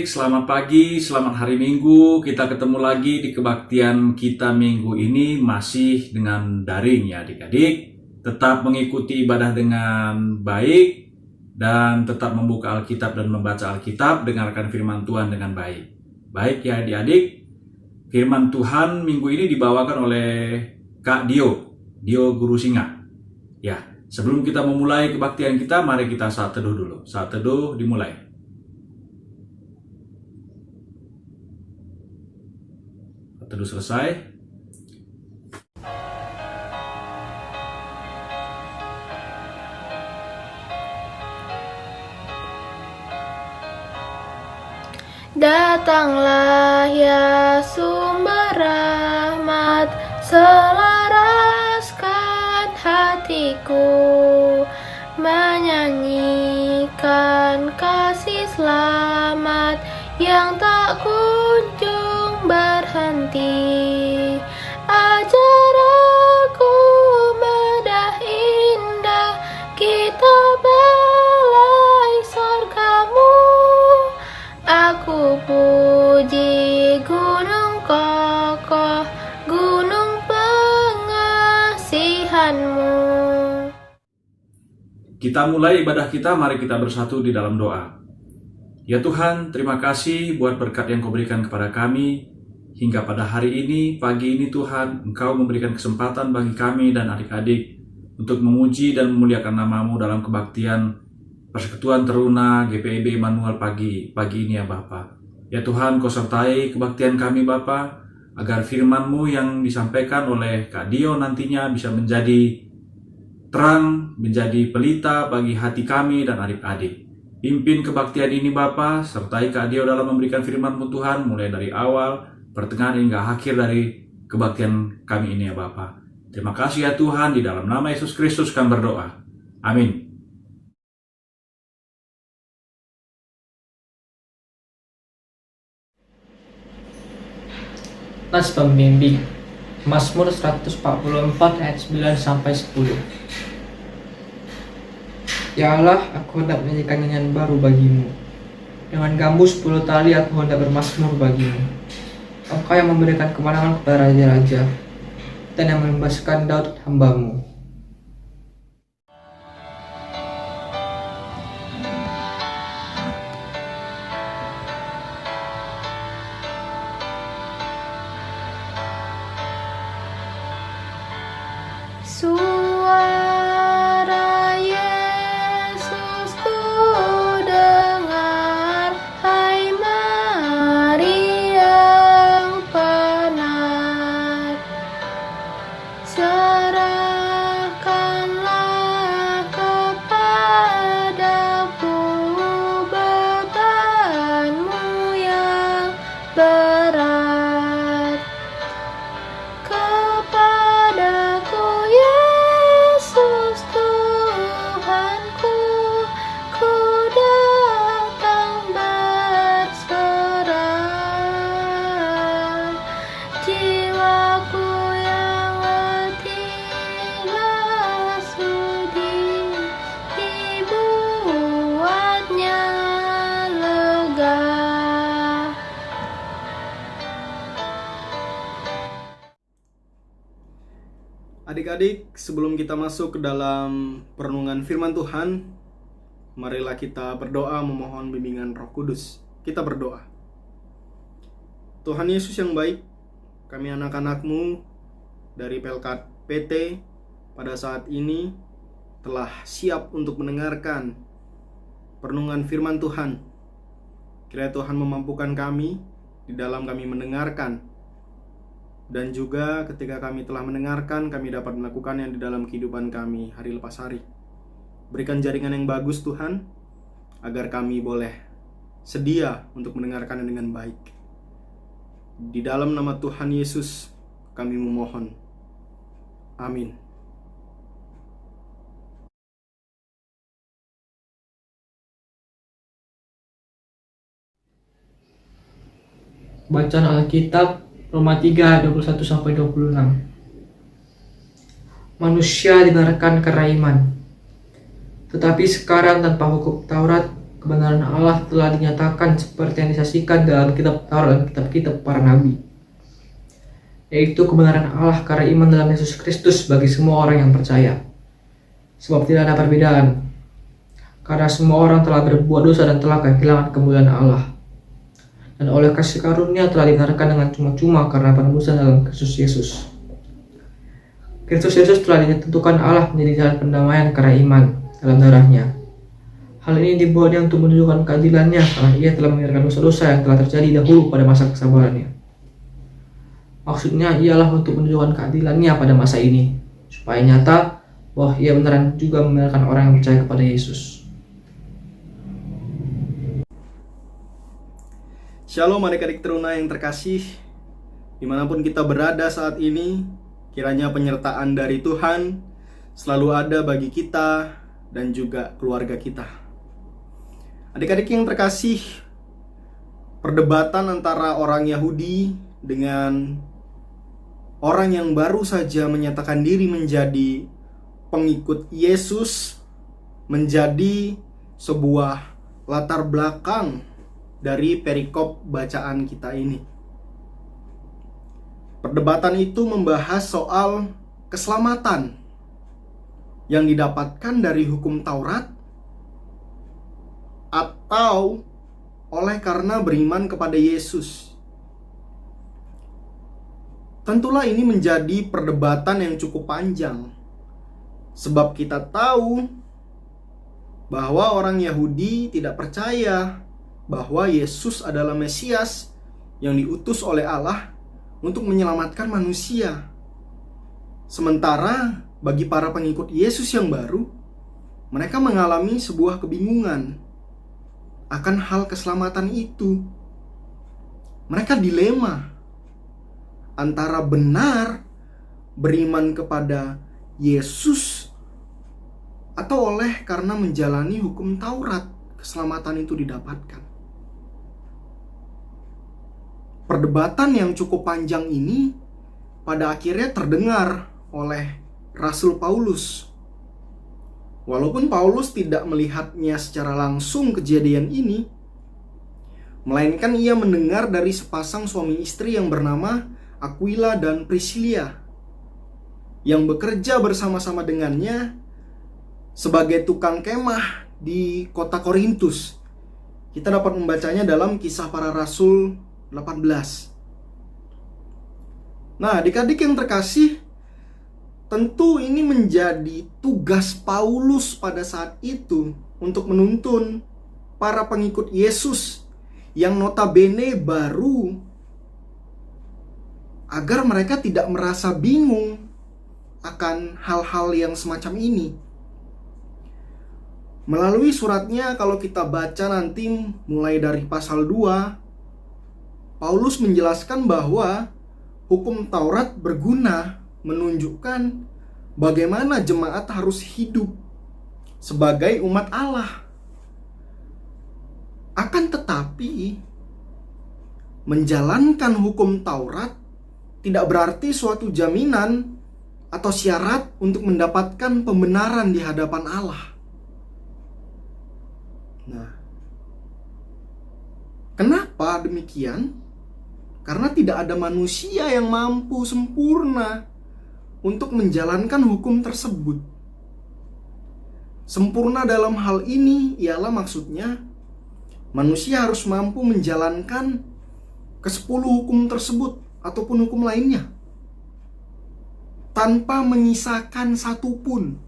adik-adik, selamat pagi, selamat hari Minggu. Kita ketemu lagi di kebaktian kita minggu ini masih dengan daring ya adik-adik. Tetap mengikuti ibadah dengan baik dan tetap membuka Alkitab dan membaca Alkitab, dengarkan firman Tuhan dengan baik. Baik ya adik-adik, firman Tuhan minggu ini dibawakan oleh Kak Dio Guru Singa. Ya, sebelum kita memulai kebaktian kita, mari kita saat teduh dulu. Saat teduh dimulai. Teduh selesai. Datanglah ya sumber rahmat, selaraskan hatiku, menyanyikan kasih selamat yang tak kunjung berhenti. Ajar aku bedah indah kitab belai sorgamu. Aku puji gunung kokoh, gunung pengasihanmu. Kita mulai ibadah kita, mari kita bersatu di dalam doa. Ya Tuhan, terima kasih buat berkat yang Kau berikan kepada kami. Hingga pada hari ini, pagi ini Tuhan, Engkau memberikan kesempatan bagi kami dan adik-adik untuk memuji dan memuliakan nama-Mu dalam kebaktian Persekutuan Teruna GPIB Immanuel pagi ini ya Bapa. Ya Tuhan, Kau sertai kebaktian kami Bapa, agar firman-Mu yang disampaikan oleh Kak Dio nantinya bisa menjadi terang, menjadi pelita bagi hati kami dan adik-adik. Pimpin kebaktian ini Bapa, sertai Kak Dio dalam memberikan firman-Mu Tuhan, mulai dari awal, pertengahan hingga akhir dari kebaktian kami ini ya Bapa. Terima kasih ya Tuhan, di dalam nama Yesus Kristus kami berdoa. Amin. Nas pembimbing Mazmur 144 ayat 9 sampai 10. Ya Allah, aku hendak menyanyikan nyanyian baru bagimu. Dengan gambus 10 tali aku hendak bermazmur bagimu. Engkau yang memberikan kemenangan kepada raja-raja dan yang membebaskan Daud hamba-Mu. Suara Yesus ku dengar, hai mari yang penat, serahkanlah kepadaku bebanmu yang berat. Kepadaku Yesus Tuhanku, ku datang berserah. Jiwaku yang letihlah sudi dibuatnya lega. Adik-adik, sebelum kita masuk ke dalam perenungan firman Tuhan, marilah kita berdoa memohon bimbingan Roh Kudus. Kita berdoa. Tuhan Yesus yang baik, kami anak-anak-Mu dari Pelkat PT pada saat ini telah siap untuk mendengarkan perenungan firman Tuhan. Kiranya Tuhan memampukan kami di dalam kami mendengarkan, dan juga ketika kami telah mendengarkan, kami dapat melakukannya di dalam kehidupan kami hari lepas hari. Berikan jaringan yang bagus Tuhan, agar kami boleh sedia untuk mendengarkannya dengan baik. Di dalam nama Tuhan Yesus kami memohon. Amin. Bacaan Alkitab Roma 3 ayat 21 sampai 26. Manusia dengarkan karena iman, tetapi sekarang tanpa hukum Taurat kebenaran Allah telah dinyatakan seperti yang disaksikan dalam kitab Taurat dan kitab-kitab para nabi, yaitu kebenaran Allah karena iman dalam Yesus Kristus bagi semua orang yang percaya. Sebab tidak ada perbedaan, karena semua orang telah berbuat dosa dan telah kehilangan kemuliaan Allah, dan oleh kasih karunia telah dibenarkan dengan cuma-cuma karena penebusan dalam Kristus Yesus. Kristus Yesus telah ditentukan Allah menjadi jalan pendamaian karena iman dalam darahnya. Hal ini dibuatnya untuk menunjukkan keadilannya karena ia telah meninggalkan dosa-dosa yang telah terjadi dahulu pada masa kesabarannya. Maksudnya ialah untuk menunjukkan keadilannya pada masa ini, supaya nyata bahwa ia beneran juga membenarkan orang yang percaya kepada Yesus. Shalom adik-adik teruna yang terkasih, dimanapun kita berada saat ini, kiranya penyertaan dari Tuhan selalu ada bagi kita dan juga keluarga kita. Adik-adik yang terkasih, perdebatan antara orang Yahudi dengan orang yang baru saja menyatakan diri menjadi pengikut Yesus menjadi sebuah latar belakang dari perikop bacaan kita ini. Perdebatan itu membahas soal keselamatan yang didapatkan dari hukum Taurat atau oleh karena beriman kepada Yesus. Tentulah ini menjadi perdebatan yang cukup panjang, sebab kita tahu bahwa orang Yahudi tidak percaya bahwa Yesus adalah Mesias yang diutus oleh Allah untuk menyelamatkan manusia. Sementara bagi para pengikut Yesus yang baru, mereka mengalami sebuah kebingungan akan hal keselamatan itu. Mereka dilema antara benar beriman kepada Yesus atau oleh karena menjalani hukum Taurat keselamatan itu didapatkan. Perdebatan yang cukup panjang ini pada akhirnya terdengar oleh Rasul Paulus. Walaupun Paulus tidak melihatnya secara langsung kejadian ini, melainkan ia mendengar dari sepasang suami istri yang bernama Aquila dan Priscilla yang bekerja bersama-sama dengannya sebagai tukang kemah di kota Korintus. Kita dapat membacanya dalam Kisah Para Rasul 18. Nah, adik-adik yang terkasih, tentu ini menjadi tugas Paulus pada saat itu untuk menuntun para pengikut Yesus yang notabene baru, agar mereka tidak merasa bingung akan hal-hal yang semacam ini. Melalui suratnya, kalau kita baca nanti mulai dari pasal 2, Paulus menjelaskan bahwa hukum Taurat berguna menunjukkan bagaimana jemaat harus hidup sebagai umat Allah. Akan tetapi, menjalankan hukum Taurat tidak berarti suatu jaminan atau syarat untuk mendapatkan pembenaran di hadapan Allah. Nah, kenapa demikian? Karena tidak ada manusia yang mampu sempurna untuk menjalankan hukum tersebut. Sempurna dalam hal ini ialah maksudnya manusia harus mampu menjalankan ke-10 hukum tersebut ataupun hukum lainnya tanpa menyisakan satupun.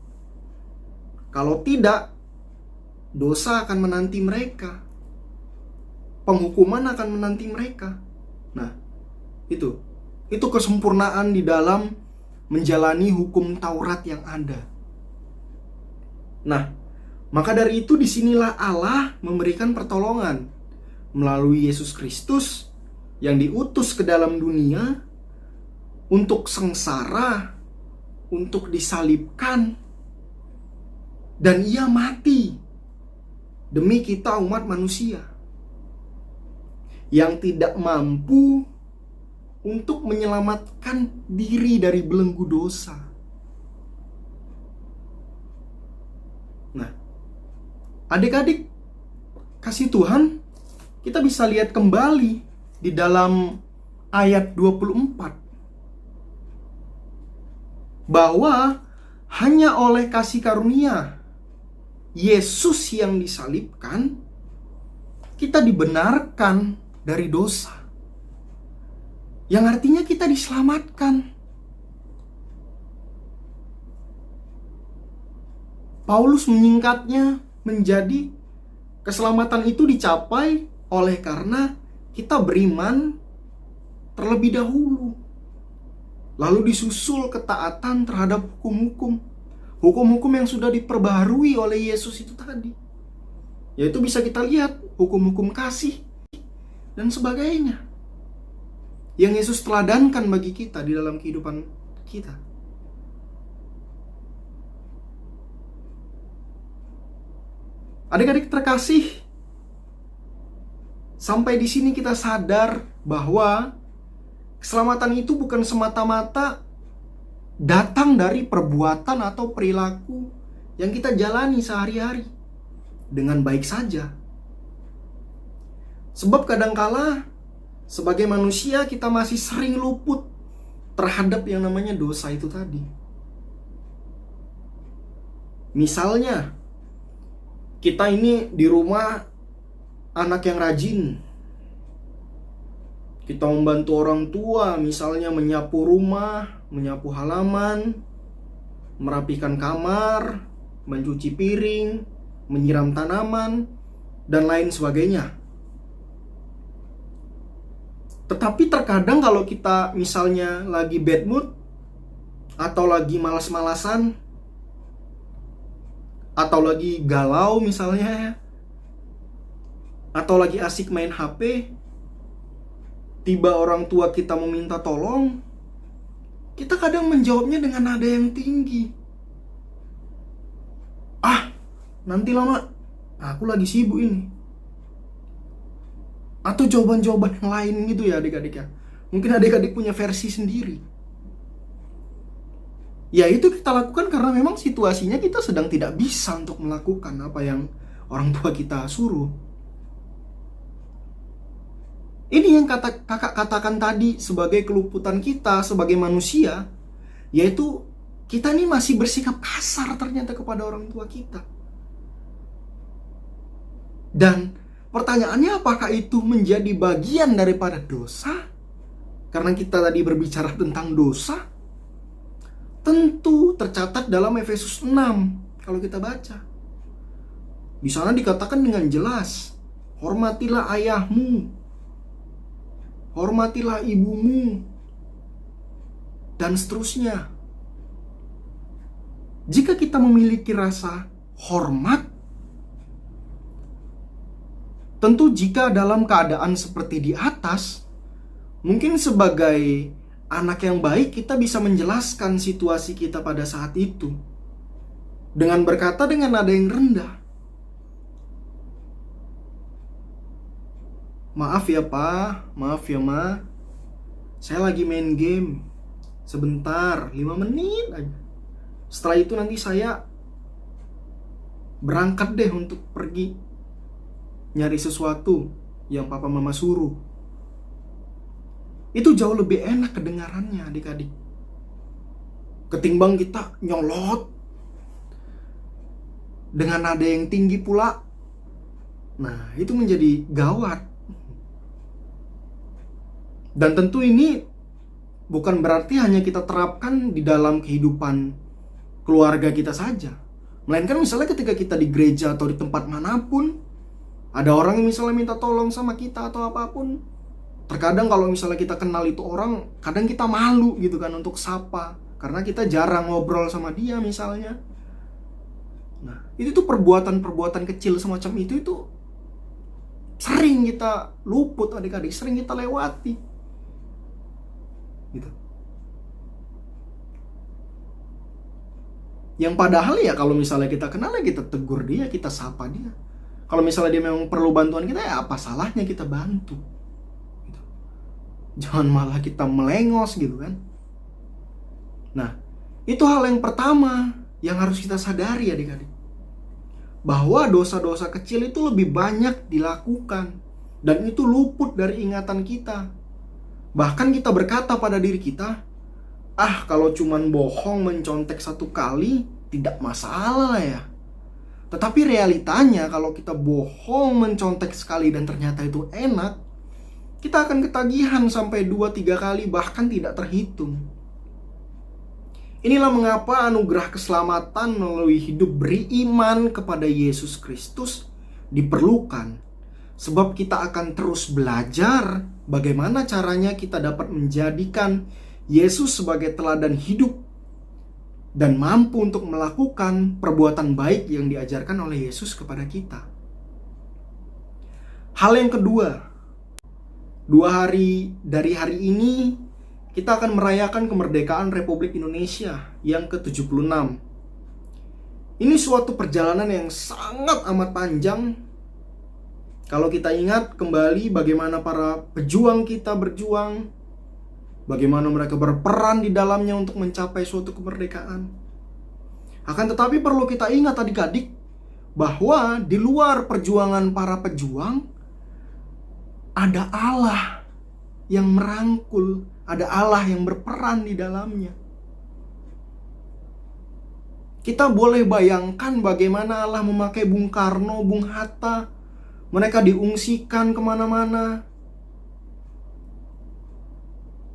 Kalau tidak, dosa akan menanti mereka, penghukuman akan menanti mereka. Nah, itu kesempurnaan di dalam menjalani hukum Taurat yang ada. Nah, maka dari itu disinilah Allah memberikan pertolongan melalui Yesus Kristus yang diutus ke dalam dunia untuk sengsara, untuk disalibkan, dan ia mati demi kita umat manusia yang tidak mampu untuk menyelamatkan diri dari belenggu dosa. Nah, adik-adik, kasih Tuhan, kita bisa lihat kembali di dalam ayat 24 bahwa hanya oleh kasih karunia Yesus yang disalibkan, kita dibenarkan dari dosa. Yang artinya kita diselamatkan. Paulus menyingkatnya menjadi keselamatan itu dicapai oleh karena kita beriman terlebih dahulu. Lalu disusul ketaatan terhadap hukum-hukum. Hukum-hukum yang sudah diperbaharui oleh Yesus itu tadi. Yaitu bisa kita lihat hukum-hukum kasih dan sebagainya. Yang Yesus teladankan bagi kita di dalam kehidupan kita. Adik-adik terkasih, sampai di sini kita sadar bahwa keselamatan itu bukan semata-mata datang dari perbuatan atau perilaku yang kita jalani sehari-hari dengan baik saja. Sebab kadangkala sebagai manusia kita masih sering luput terhadap yang namanya dosa itu tadi. Misalnya, kita ini di rumah anak yang rajin. Kita membantu orang tua, misalnya menyapu rumah, menyapu halaman, merapikan kamar, mencuci piring, menyiram tanaman, dan lain sebagainya. Tetapi terkadang kalau kita misalnya lagi bad mood, atau lagi malas-malasan, atau lagi galau misalnya, atau lagi asik main HP, tiba orang tua kita meminta tolong, kita kadang menjawabnya dengan nada yang tinggi. Nanti lama, aku lagi sibuk ini. Atau jawaban-jawaban yang lain gitu ya adik-adik ya. Mungkin adik-adik punya versi sendiri. Ya itu kita lakukan karena memang situasinya kita sedang tidak bisa untuk melakukan apa yang orang tua kita suruh. Ini yang kakak katakan tadi sebagai keluputan kita sebagai manusia, yaitu kita ini masih bersikap kasar ternyata kepada orang tua kita. Dan pertanyaannya, apakah itu menjadi bagian daripada dosa? Karena kita tadi berbicara tentang dosa. Tentu tercatat dalam Efesus 6 kalau kita baca. Di sana dikatakan dengan jelas, hormatilah ayahmu, hormatilah ibumu, dan seterusnya. Jika kita memiliki rasa hormat, tentu jika dalam keadaan seperti di atas, mungkin sebagai anak yang baik kita bisa menjelaskan situasi kita pada saat itu dengan berkata dengan nada yang rendah, maaf ya Pak, maaf ya Ma, saya lagi main game sebentar, 5 menit aja. Setelah itu nanti saya berangkat deh untuk pergi nyari sesuatu yang Papa Mama suruh. Itu jauh lebih enak kedengarannya adik-adik, ketimbang kita nyolot dengan nada yang tinggi pula. Nah, itu menjadi gawat. Dan tentu ini bukan berarti hanya kita terapkan di dalam kehidupan keluarga kita saja, melainkan misalnya ketika kita di gereja atau di tempat manapun, ada orang yang misalnya minta tolong sama kita atau apapun. Terkadang kalau misalnya kita kenal itu orang, kadang kita malu gitu kan untuk sapa, karena kita jarang ngobrol sama dia misalnya. Nah, itu tuh perbuatan-perbuatan kecil semacam itu sering kita luput adik-adik, sering kita lewati gitu. Yang padahal ya kalau misalnya kita kenal ya kita tegur dia, kita sapa dia. Kalau misalnya dia memang perlu bantuan kita, ya apa salahnya kita bantu. Jangan malah kita melengos gitu kan. Nah, itu hal yang pertama yang harus kita sadari adik-adik. bahwa dosa-dosa kecil itu lebih banyak dilakukan dan itu luput dari ingatan kita. Bahkan kita berkata pada diri kita, kalau cuman bohong mencontek 1 kali tidak masalah ya. Tetapi realitanya kalau kita bohong mencontek sekali dan ternyata itu enak, kita akan ketagihan sampai 2-3 kali bahkan tidak terhitung. Inilah mengapa anugerah keselamatan melalui hidup beriman kepada Yesus Kristus diperlukan. Sebab kita akan terus belajar bagaimana caranya kita dapat menjadikan Yesus sebagai teladan hidup dan mampu untuk melakukan perbuatan baik yang diajarkan oleh Yesus kepada kita. Hal yang kedua, 2 hari dari hari ini kita akan merayakan kemerdekaan Republik Indonesia yang ke-76. Ini suatu perjalanan yang sangat amat panjang. Kalau kita ingat kembali bagaimana para pejuang kita berjuang, bagaimana mereka berperan di dalamnya untuk mencapai suatu kemerdekaan. Akan tetapi perlu kita ingat adik-adik, bahwa di luar perjuangan para pejuang, ada Allah yang merangkul, ada Allah yang berperan di dalamnya. Kita boleh bayangkan bagaimana Allah memakai Bung Karno, Bung Hatta. Mereka diungsikan kemana-mana.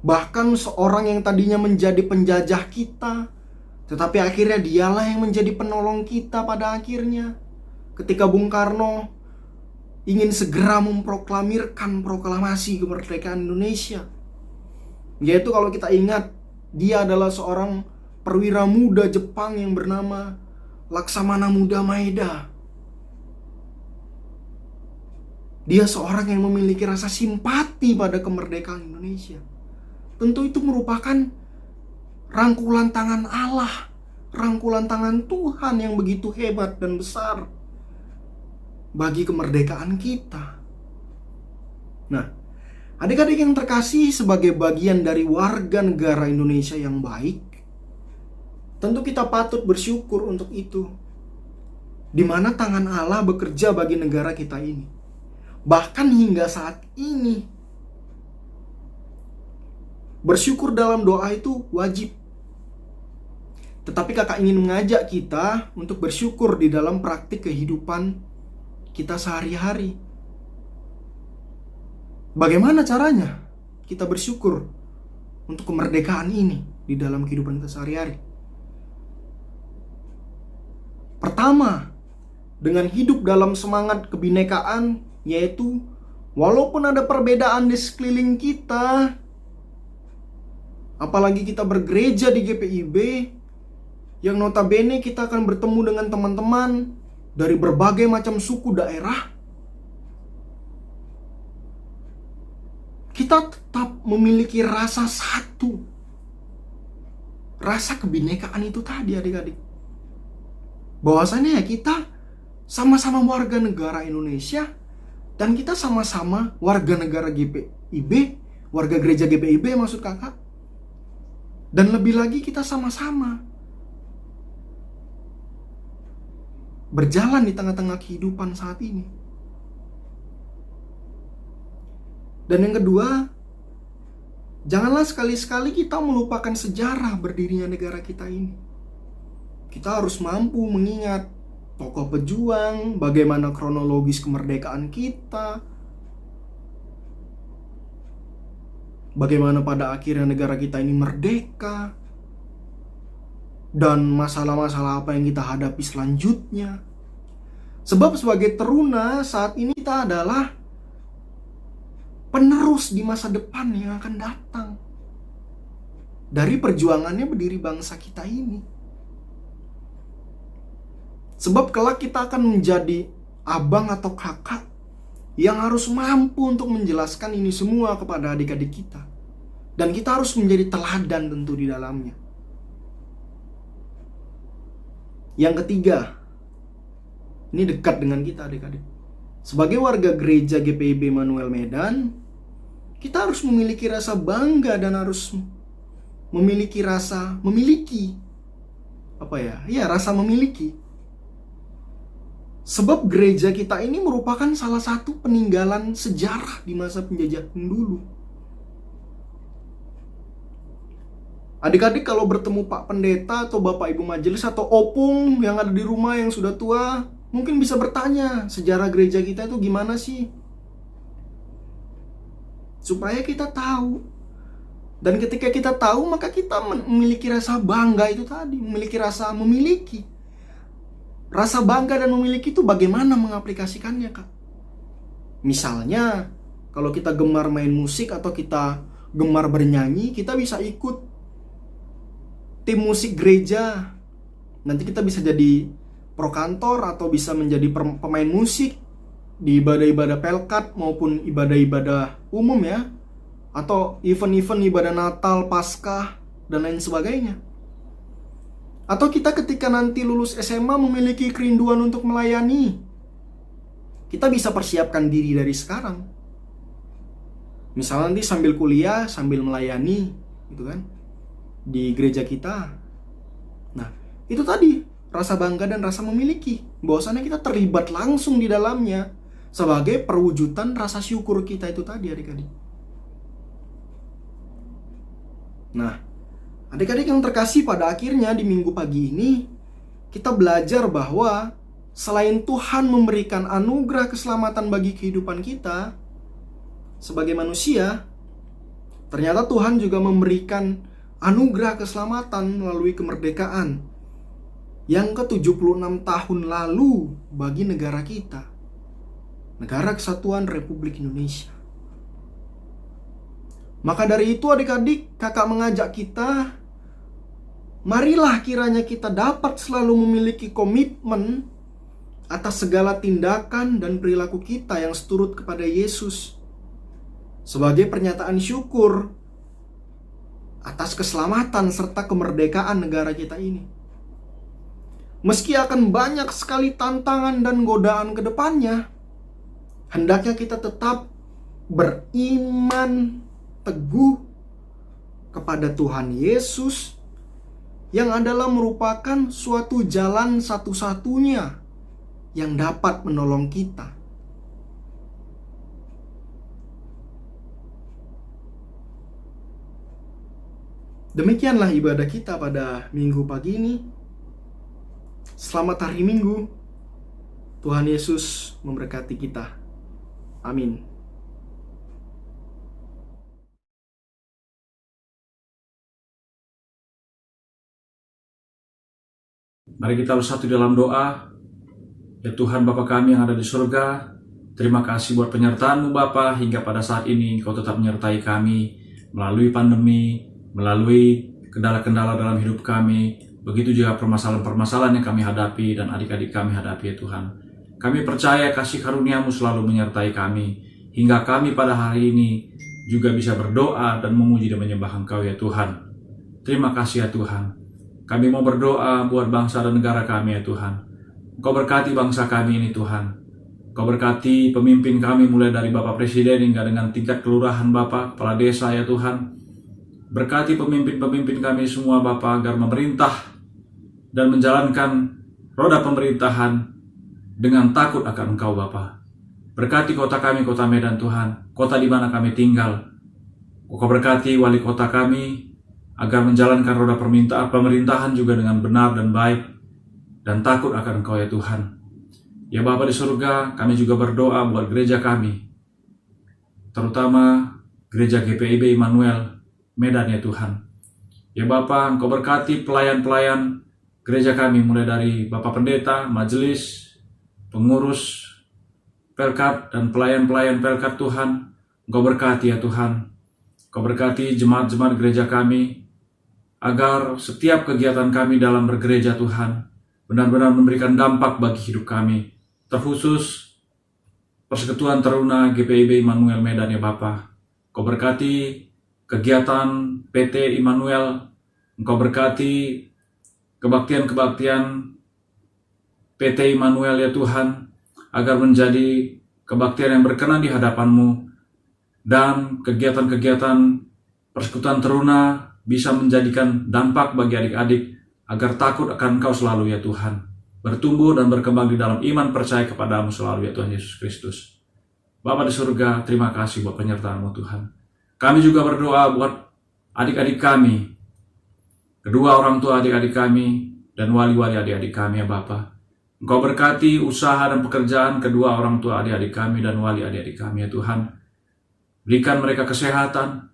Bahkan seorang yang tadinya menjadi penjajah kita, tetapi akhirnya dialah yang menjadi penolong kita pada akhirnya. Ketika Bung Karno ingin segera memproklamirkan proklamasi kemerdekaan Indonesia, yaitu kalau kita ingat, dia adalah seorang perwira muda Jepang yang bernama Laksamana Muda Maeda. Dia seorang yang memiliki rasa simpati pada kemerdekaan Indonesia. Tentu itu merupakan rangkulan tangan Allah, rangkulan tangan Tuhan yang begitu hebat dan besar bagi kemerdekaan kita. Nah, adik-adik yang terkasih, sebagai bagian dari warga negara Indonesia yang baik, tentu kita patut bersyukur untuk itu. Di mana tangan Allah bekerja bagi negara kita ini. Bahkan hingga saat ini, bersyukur dalam doa itu wajib. Tetapi kakak ingin mengajak kita untuk bersyukur di dalam praktik kehidupan kita sehari-hari. Bagaimana caranya kita bersyukur untuk kemerdekaan ini di dalam kehidupan kita sehari-hari? Pertama, dengan hidup dalam semangat kebinekaan, yaitu walaupun ada perbedaan di sekeliling kita, apalagi kita bergereja di GPIB, yang notabene kita akan bertemu dengan teman-teman dari berbagai macam suku daerah, kita tetap memiliki rasa satu. Rasa kebinekaan itu tadi adik-adik. Bahwasannya ya kita sama-sama warga negara Indonesia, dan kita sama-sama warga negara GPIB, warga gereja GPIB maksud kakak. Dan lebih lagi kita sama-sama berjalan di tengah-tengah kehidupan saat ini. Dan yang kedua, janganlah sekali-sekali kita melupakan sejarah berdirinya negara kita ini. Kita harus mampu mengingat tokoh pejuang, bagaimana kronologis kemerdekaan kita, bagaimana pada akhirnya negara kita ini merdeka, dan masalah-masalah apa yang kita hadapi selanjutnya. Sebab sebagai teruna saat ini kita adalah penerus di masa depan yang akan datang dari perjuangannya berdiri bangsa kita ini. Sebab kelak kita akan menjadi abang atau kakak yang harus mampu untuk menjelaskan ini semua kepada adik-adik kita. Dan kita harus menjadi teladan tentu di dalamnya. Yang ketiga, ini dekat dengan kita adik-adik. Sebagai warga gereja GPIB Manuel Medan, kita harus memiliki rasa bangga dan harus memiliki rasa memiliki. Rasa memiliki. Sebab gereja kita ini merupakan salah satu peninggalan sejarah di masa penjajahan dulu. Adik-adik kalau bertemu Pak Pendeta atau Bapak Ibu Majelis atau opung yang ada di rumah yang sudah tua, mungkin bisa bertanya, sejarah gereja kita itu gimana sih? Supaya kita tahu. Dan ketika kita tahu, maka kita memiliki rasa bangga itu tadi, memiliki rasa memiliki. Rasa bangga dan memiliki itu bagaimana mengaplikasikannya, Kak? Misalnya, kalau kita gemar main musik atau kita gemar bernyanyi, kita bisa ikut tim musik gereja. Nanti kita bisa jadi prokantor atau bisa menjadi pemain musik di ibadah-ibadah Pelkat maupun ibadah-ibadah umum ya. Atau event-event ibadah Natal, Paskah, dan lain sebagainya. Atau kita ketika nanti lulus SMA memiliki kerinduan untuk melayani, kita bisa persiapkan diri dari sekarang. Misalnya nanti sambil kuliah, sambil melayani, gitu kan, di gereja kita. Nah, itu tadi rasa bangga dan rasa memiliki, bahwasannya kita terlibat langsung di dalamnya sebagai perwujudan rasa syukur kita itu tadi, adik-adik. Nah, adik-adik yang terkasih, pada akhirnya di minggu pagi ini kita belajar bahwa selain Tuhan memberikan anugerah keselamatan bagi kehidupan kita sebagai manusia, ternyata Tuhan juga memberikan anugerah keselamatan melalui kemerdekaan yang ke-76 tahun lalu bagi negara kita, Negara Kesatuan Republik Indonesia. Maka dari itu adik-adik, kakak mengajak kita, marilah kiranya kita dapat selalu memiliki komitmen atas segala tindakan dan perilaku kita yang seturut kepada Yesus sebagai pernyataan syukur atas keselamatan serta kemerdekaan negara kita ini. Meski akan banyak sekali tantangan dan godaan ke depannya, hendaknya kita tetap beriman teguh kepada Tuhan Yesus yang adalah merupakan suatu jalan satu-satunya yang dapat menolong kita. Demikianlah ibadah kita pada minggu pagi ini. Selamat hari Minggu. Tuhan Yesus memberkati kita. Amin. Mari kita bersatu dalam doa. Ya Tuhan Bapa kami yang ada di surga, terima kasih buat penyertaan-Mu Bapa, hingga pada saat ini Kau tetap menyertai kami melalui pandemi, melalui kendala-kendala dalam hidup kami. Begitu juga permasalahan-permasalahan yang kami hadapi dan adik-adik kami hadapi ya Tuhan. Kami percaya kasih karunia-Mu selalu menyertai kami, hingga kami pada hari ini juga bisa berdoa dan memuji dan menyembah Engkau ya Tuhan. Terima kasih ya Tuhan. Kami mau berdoa buat bangsa dan negara kami ya Tuhan. Engkau berkati bangsa kami ini Tuhan. Engkau berkati pemimpin kami mulai dari Bapak Presiden hingga dengan tingkat kelurahan Bapak, kepala desa ya Tuhan. Berkati pemimpin-pemimpin kami semua Bapak agar memerintah dan menjalankan roda pemerintahan dengan takut akan Engkau Bapak. Berkati kota kami, kota Medan Tuhan, kota di mana kami tinggal. Engkau berkati wali kota kami agar menjalankan roda pemerintahan juga dengan benar dan baik dan takut akan Engkau ya Tuhan. Ya Bapa di surga, kami juga berdoa buat gereja kami, terutama gereja GPIB Immanuel Medan ya Tuhan. Ya Bapa, Engkau berkati pelayan-pelayan gereja kami mulai dari Bapak Pendeta, majelis, pengurus Pelkat dan pelayan-pelayan Pelkat Tuhan. Engkau berkati ya Tuhan. Engkau berkati jemaat-jemaat gereja kami agar setiap kegiatan kami dalam bergereja Tuhan benar-benar memberikan dampak bagi hidup kami, terkhusus Persekutuan Teruna GPIB Immanuel Medan ya Bapa. Engkau berkati kegiatan PT Immanuel, Engkau berkati kebaktian-kebaktian PT Immanuel ya Tuhan, agar menjadi kebaktian yang berkenan di hadapan-Mu, dan kegiatan-kegiatan Persekutuan Teruna bisa menjadikan dampak bagi adik-adik agar takut akan Engkau selalu ya Tuhan. bertumbuh dan berkembang di dalam iman percaya kepadamu selalu ya Tuhan Yesus Kristus. Bapa di surga, terima kasih buat penyertaan-Mu Tuhan. Kami juga berdoa buat adik-adik kami, kedua orang tua adik-adik kami, dan wali-wali adik-adik kami ya Bapa. Engkau berkati usaha dan pekerjaan kedua orang tua adik-adik kami dan wali adik-adik kami ya Tuhan. Berikan mereka kesehatan,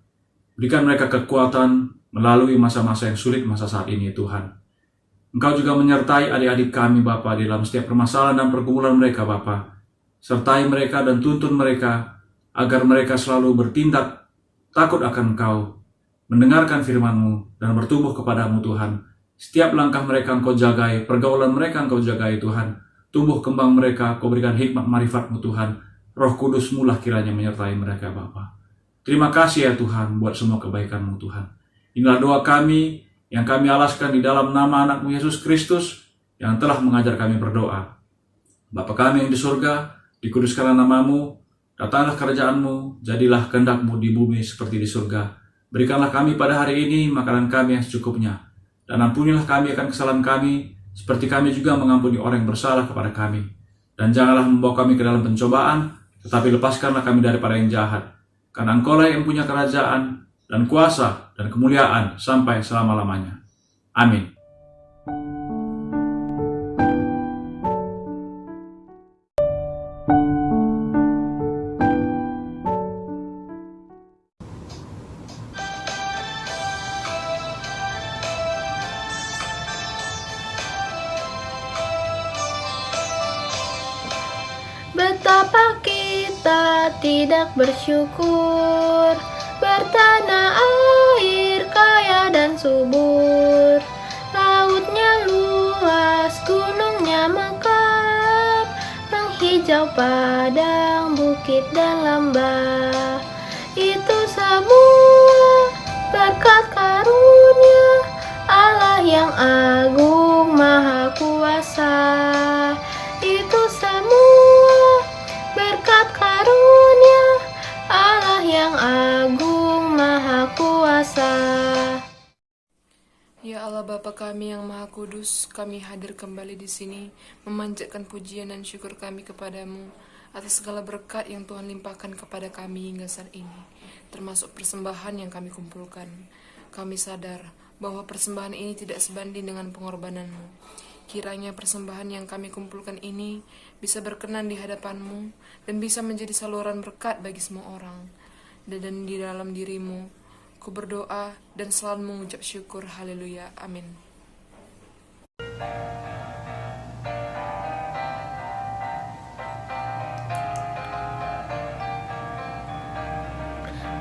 berikan mereka kekuatan melalui masa-masa yang sulit masa saat ini ya Tuhan. Engkau juga menyertai adik-adik kami Bapa di dalam setiap permasalahan dan pergumulan mereka Bapa. Sertai mereka dan tuntun mereka agar mereka selalu bertindak takut akan Engkau, mendengarkan firman-Mu dan bertumbuh kepadamu Tuhan. Setiap langkah mereka Engkau jagai, pergaulan mereka Engkau jagai Tuhan. Tumbuh kembang mereka, Kau berikan hikmat marifat-Mu Tuhan. Roh Kudus-Mu lah kiranya menyertai mereka Bapa. Terima kasih ya Tuhan buat semua kebaikan-Mu Tuhan. Inilah doa kami yang kami alaskan di dalam nama anak-Mu Yesus Kristus yang telah mengajar kami berdoa. Bapa kami yang di surga, dikuduskanlah nama-Mu, datanglah kerajaan-Mu, jadilah kehendak-Mu di bumi seperti di surga. Berikanlah kami pada hari ini makanan kami yang secukupnya, dan ampunilah kami akan kesalahan kami, seperti kami juga mengampuni orang yang bersalah kepada kami. Dan janganlah membawa kami ke dalam pencobaan, tetapi lepaskanlah kami daripada yang jahat. Karena Engkau-lah yang punya kerajaan, dan kuasa, dan kemuliaan sampai selama-lamanya. Amin. Betapa kita tidak bersyukur, bertanah air kaya dan subur, lautnya luas, gunungnya mekar, menghijau padang, bukit dan lembah. Itu semua berkat karunia Allah yang agung maha kuasa. Itu semua berkat karunia Allah yang agung maha kuasa. Ya Allah Bapa kami yang Maha Kudus, kami hadir kembali di sini memanjatkan pujian dan syukur kami kepadamu atas segala berkat yang Tuhan limpahkan kepada kami hingga saat ini, termasuk persembahan yang kami kumpulkan. Kami sadar bahwa persembahan ini tidak sebanding dengan pengorbananmu. Kiranya persembahan yang kami kumpulkan ini bisa berkenan di hadapan-Mu dan bisa menjadi saluran berkat bagi semua orang. Dan di dalam diri-Mu, ku berdoa dan selalu mengucap syukur. Haleluya. Amin.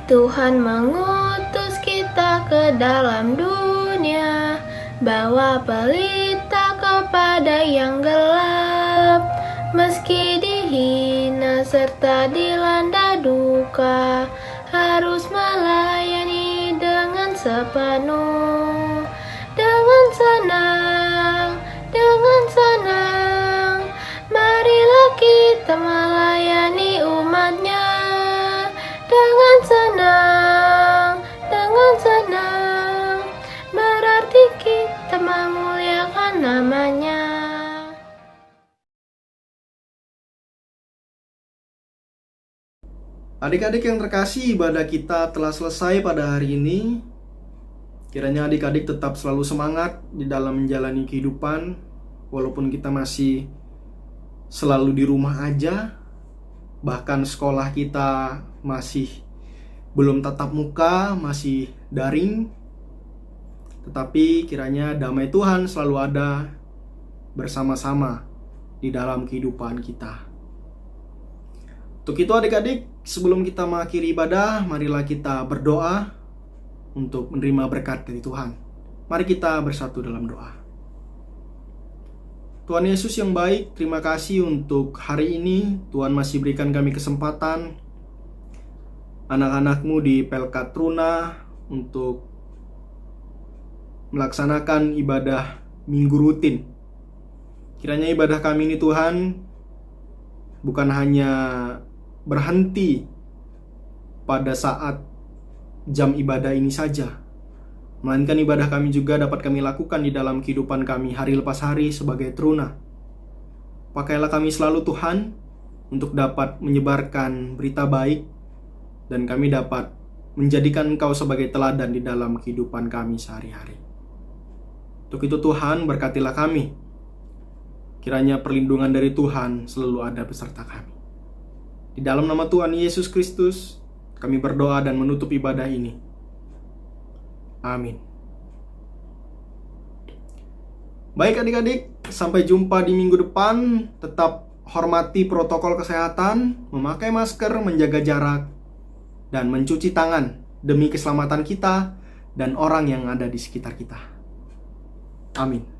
Tuhan mengutus kita ke dalam dunia, bawa pelita kepada yang gelap. Meski dihina serta dilanda duka, harus melayani dengan sepenuh. Dengan senang, marilah kita melayani umat-Nya. Dengan senang, berarti kita memuliakan nama-Nya. Adik-adik yang terkasih, ibadah kita telah selesai pada hari ini. Kiranya adik-adik tetap selalu semangat di dalam menjalani kehidupan, walaupun kita masih selalu di rumah aja. Bahkan sekolah kita masih belum tatap muka, masih daring. Tetapi kiranya damai Tuhan selalu ada bersama-sama di dalam kehidupan kita. Untuk itu adik-adik, sebelum kita mengakhiri ibadah, marilah kita berdoa untuk menerima berkat dari Tuhan. Mari kita bersatu dalam doa. Tuhan Yesus yang baik, terima kasih untuk hari ini. Tuhan masih berikan kami kesempatan, anak-anak-Mu di Pelkat Truna, untuk melaksanakan ibadah minggu rutin. Kiranya ibadah kami ini Tuhan bukan hanya berhenti pada saat jam ibadah ini saja, melainkan ibadah kami juga dapat kami lakukan di dalam kehidupan kami hari lepas hari sebagai Truna. Pakailah kami selalu Tuhan, untuk dapat menyebarkan berita baik, dan kami dapat menjadikan Engkau sebagai teladan di dalam kehidupan kami sehari-hari. Untuk itu Tuhan, berkatilah kami. Kiranya perlindungan dari Tuhan selalu ada beserta kami. Di dalam nama Tuhan Yesus Kristus, kami berdoa dan menutup ibadah ini. Amin. Baik adik-adik, sampai jumpa di minggu depan. Tetap hormati protokol kesehatan, memakai masker, menjaga jarak, dan mencuci tangan demi keselamatan kita dan orang yang ada di sekitar kita. Amin.